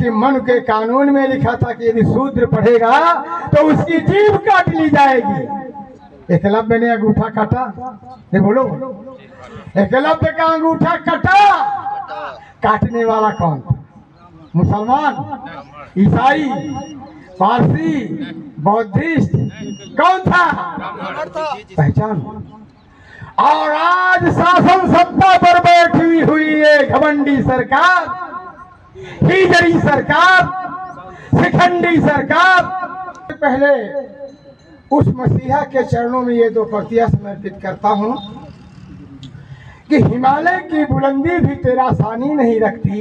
कि मन के कानून में लिखा था कि यदि शूद्र पढ़ेगा तो उसकी जीभ काट ली जाएगी। एकलव्य ने अंगूठा काटा, ये बोलो, एकलव्य का अंगूठा कटा, काटने वाला कौन था? मुसलमान, ईसाई, पारसी, बौद्धिस्ट, कौन था? पहचान। और आज शासन सत्ता पर बैठी हुई है घमंडी सरकार, हिजड़ी सरकार, शिखंडी सरकार। पहले उस मसीहा के चरणों में ये दो पंक्तियां समर्पित करता हूं कि हिमालय की बुलंदी भी तेरा सानी नहीं रखती,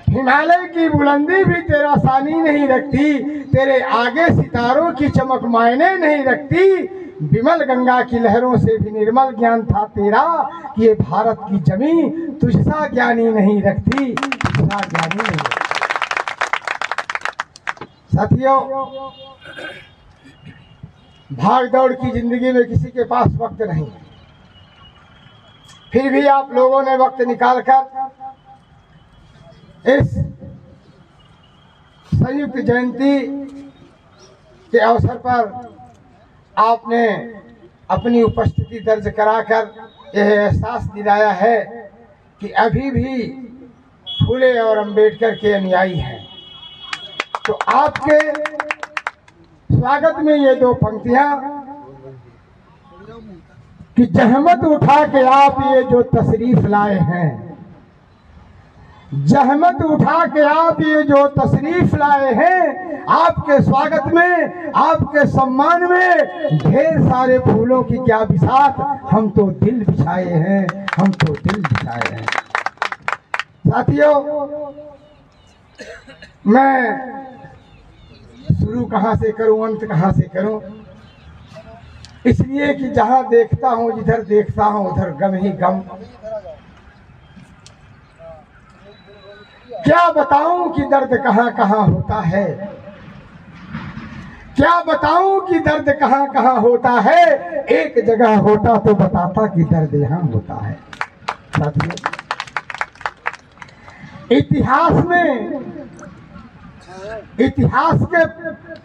हिमालय की बुलंदी भी तेरा सानी नहीं रखती, तेरे आगे सितारों की चमक मायने नहीं रखती, विमल गंगा की लहरों से भी निर्मल ज्ञान था तेरा, कि ये भारत की जमीन तुझसा ज्ञानी नहीं रखती, तुझसा ज्ञानी नहीं रखती। साथियों, भाग दौड़ की जिंदगी में किसी के पास वक्त नहीं, फिर भी आप लोगों ने वक्त निकालकर इस संयुक्त जयंती के अवसर पर आपने अपनी उपस्थिति दर्ज कराकर यह एहसास दिलाया है कि अभी भी फूले और अंबेडकर के अनुयायी हैं। तो आपके स्वागत में ये दो पंक्तियां कि जहमत उठा के आप ये जो तशरीफ लाए हैं, जहमत उठा के आप ये जो तशरीफ लाए हैं, आपके स्वागत में, आपके सम्मान में ढेर सारे फूलों की क्या बिसात, हम तो दिल बिछाए हैं, हम तो दिल बिछाए हैं। साथियों, मैं शुरू कहाँ से करूं, अंत कहाँ से करूं, इसलिए कि जहां देखता हूं, जिधर देखता हूं उधर गम ही गम। क्या बताऊं कि दर्द कहां कहां होता है, क्या बताऊं कि दर्द कहां कहां होता है, एक जगह होता तो बताता कि दर्द यहां होता है। साथियों, इतिहास में, इतिहास के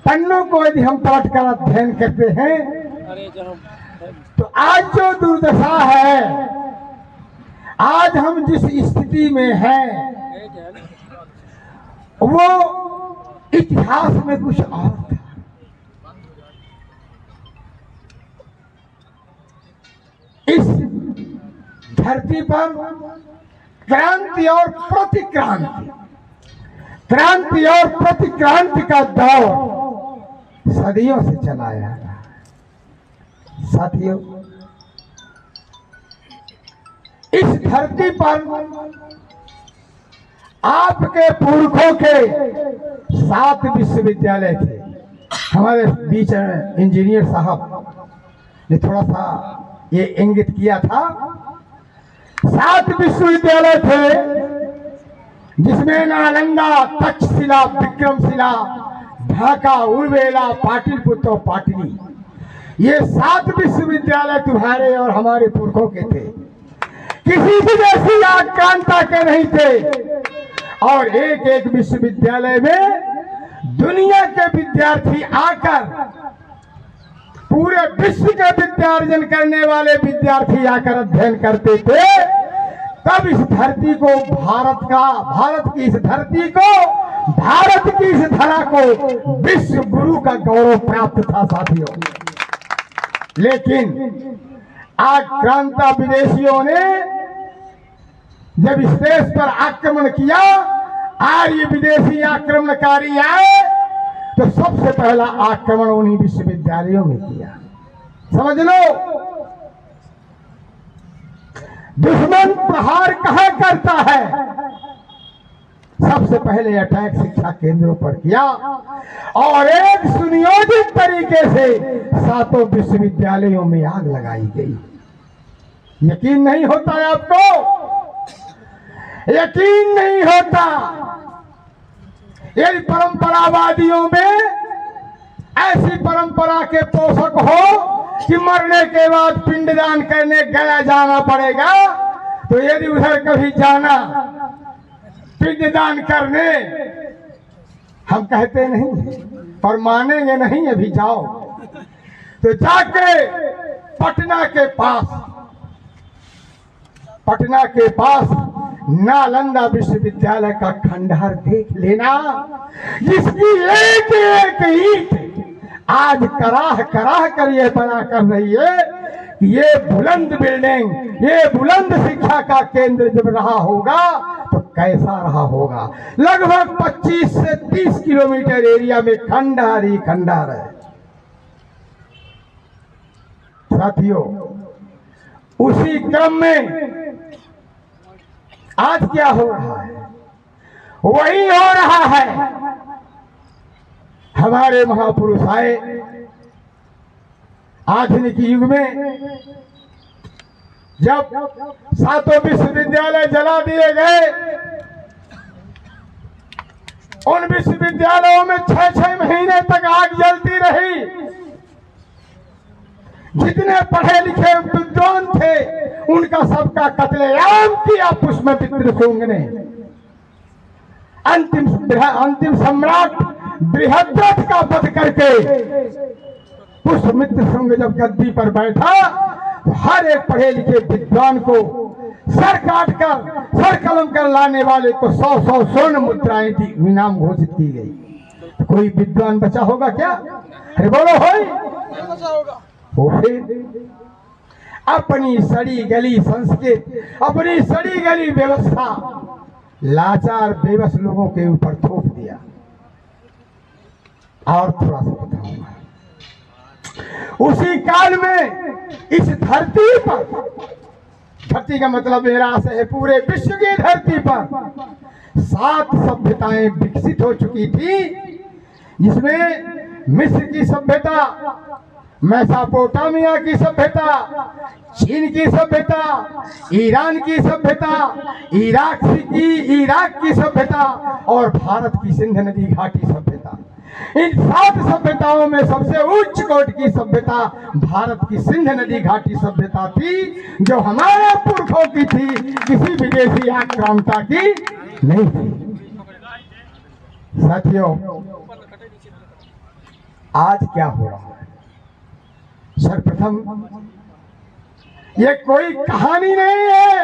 पन्नों को यदि हम पलट कर अध्ययन करते हैं तो आज जो दुर्दशा है, आज हम जिस स्थिति में हैं, वो इतिहास में कुछ और था। इस धरती पर क्रांति और प्रतिक्रांति, क्रांति और प्रतिक्रांति का दौर सदियों से चला आ रहा है। साथियों, इस धरती पर आपके पुरखों के 7 विश्वविद्यालय थे। हमारे बीच इंजीनियर साहब ने थोड़ा सा ये इंगित किया था, 7 विश्वविद्यालय थे, जिसमें नालंदा, तक्षशिला, विक्रमशिला, ढाका, उर्वेला, पाटलिपुत्र और पाटली, ये 7 विश्वविद्यालय तुम्हारे और हमारे पुरखों के थे। किसी विदेशी आक्रांता के नहीं थे। और एक एक विश्वविद्यालय में दुनिया के विद्यार्थी आकर, पूरे विश्व के विद्यार्जन करने वाले विद्यार्थी आकर अध्ययन करते थे। तब इस धरती को, भारत की इस धरती को, भारत की इस धरा को विश्व गुरु का गौरव प्राप्त था। साथियों, लेकिन आक्रांता विदेशियों ने जब इस देश पर आक्रमण किया, आर्य विदेशी आक्रमणकारी आए, तो सबसे पहला आक्रमण उन्हीं विश्वविद्यालयों में किया। समझ लो, दुश्मन प्रहार कहां करता है? सबसे पहले अटैक शिक्षा केंद्रों पर किया और एक सुनियोजित तरीके से 7 विश्वविद्यालयों में आग लगाई गई। यकीन नहीं होता है आपको? यकीन नहीं होता? यदि परंपरावादियों में ऐसी परंपरा के पोषक हो कि मरने के बाद पिंडदान करने गया जाना पड़ेगा, तो यदि उधर कभी जाना पिंडदान करने। हम कहते नहीं पर मानेंगे नहीं, अभी जाओ तो जाके पटना के पास नालंदा विश्वविद्यालय का खंडहर देख लेना, जिसकी एक एक ईंट आज कराह कराह कर ये बना कर रही है। ये बुलंद बिल्डिंग, ये बुलंद शिक्षा का केंद्र जब रहा होगा तो कैसा रहा होगा। लगभग 25 से 30 किलोमीटर एरिया में खंडहर ही खंडहर है। साथियों, उसी क्रम में आज क्या हो रहा है, वही हो रहा है। हमारे महापुरुष आए, आधुनिक युग में जब 7 विश्वविद्यालय जला दिए गए, उन विश्वविद्यालयों में 6-6 महीने तक आग जलती रही। जितने पढ़े लिखे विद्वान थे उनका सबका कत्लेआम किया पुष्पमित्र शुंग ने। अंतिम सम्राट बृहद्रथ का वध करके पुष्पमित्र शुंग जब गद्दी पर बैठा तो हर एक पढ़े लिखे विद्वान को सर काट कर, सर कलम कर लाने वाले को 100-100 स्वर्ण मुद्राएं इनाम घोषित की गई। तो कोई विद्वान बचा होगा क्या? अरे बोलो होई होगा। वो फिर अपनी सड़ी गली संस्कृत, अपनी सड़ी गली व्यवस्था लाचार बेबस लोगों के ऊपर थोप दिया। और थोड़ा सा बताऊंगा, उसी काल में इस धरती पर, धरती का मतलब मेरा आशय है पूरे विश्व की धरती पर 7 सभ्यताएं विकसित हो चुकी थी, जिसमें मिस्र की सभ्यता, मेसोपोटामिया की सभ्यता, चीन की सभ्यता, ईरान की सभ्यता, इराक की सभ्यता और भारत की सिंध नदी घाटी सभ्यता। इन 7 सभ्यताओं में सबसे उच्च कोटि की सभ्यता भारत की सिंध नदी घाटी सभ्यता थी, जो हमारे पुरखों की थी, किसी विदेशी आक्रांता की नहीं थी। साथियों, आज क्या हो रहा है? सर्वप्रथम ये कोई कहानी नहीं है।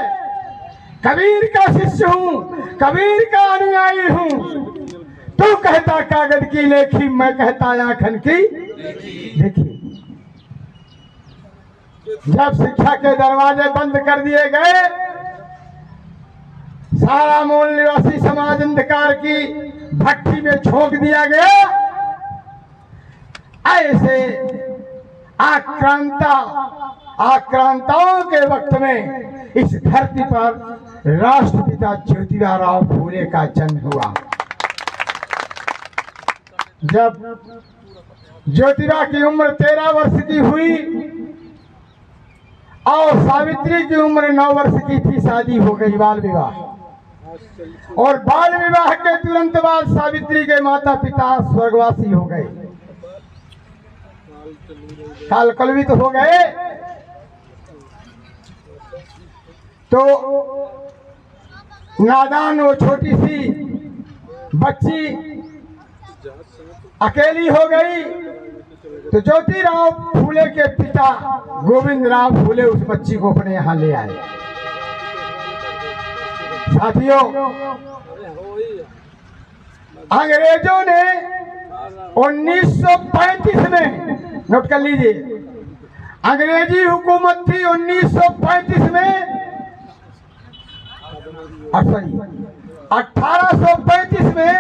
कबीर का शिष्य हूं, कबीर का अनुयायी हूं। तू कहता कागज की लेखी, मैं कहता आंखन की देखी। जब शिक्षा के दरवाजे बंद कर दिए गए, सारा मूल निवासी समाज अंधकार की भट्टी में झोंक दिया गया। ऐसे आक्रांताओं के वक्त में इस धरती पर राष्ट्रपिता ज्योतिराव फूले का जन्म हुआ। जब ज्योतिबा की उम्र 13 वर्ष की हुई और सावित्री की उम्र 9 वर्ष की थी, शादी हो गई, बाल विवाह। और बाल विवाह के तुरंत बाद सावित्री के माता पिता स्वर्गवासी हो गए, कालकलवित हो गए। तो नादान वो छोटी सी बच्ची अकेली हो गई। तो ज्योतिराव फूले के पिता गोविंद राव फूले उस बच्ची को अपने यहाँ ले आए। साथियों, अंग्रेजों ने 1935 में, नोट कर लीजिए, अंग्रेजी हुकूमत थी 1935 में, 1835 में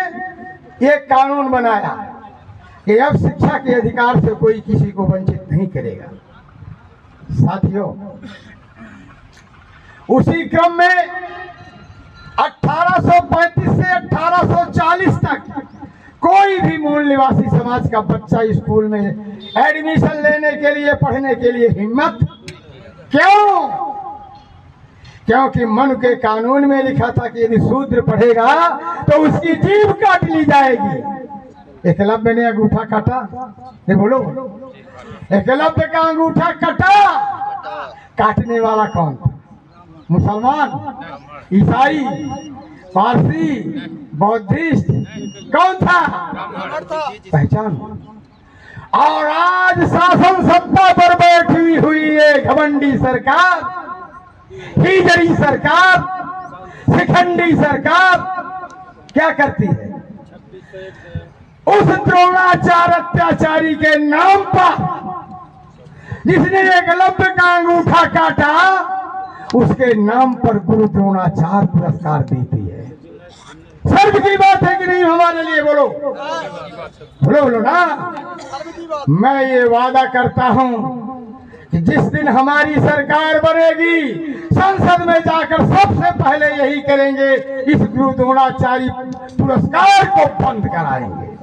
ये कानून बनाया कि अब शिक्षा के अधिकार से कोई किसी को वंचित नहीं करेगा। साथियों, उसी क्रम में 1835 से 1840 तक कोई भी मूल निवासी समाज का बच्चा स्कूल में एडमिशन लेने के लिए, पढ़ने के लिए हिम्मत क्यों? क्योंकि मन के कानून में लिखा था कि यदि शूद्र पढ़ेगा तो उसकी जीभ काट ली जाएगी। एकलव्य ने अंगूठा काटा, ये बोलो, एकलव्य का अंगूठा कटा। काटने वाला कौन था? मुसलमान, ईसाई। पारसी, बौद्धिस्ट, कौन था? पहचान। और आज शासन सत्ता पर बैठी हुई है घमंडी सरकार, हिजड़ी सरकार, शिखंडी सरकार क्या करती है? उस द्रोणाचार्य अत्याचारी के नाम पर, जिसने एकलव्य का अंगूठा काटा, उसके नाम पर गुरु द्रोणाचार्य पुरस्कार देती है। सर्व की बात है कि नहीं हमारे लिए? बोलो बोलो बोलो ना। मैं ये वादा करता हूं कि जिस दिन हमारी सरकार बनेगी, संसद में जाकर सबसे पहले यही करेंगे, इस गुरु द्रोणाचार्य पुरस्कार को बंद कराएंगे।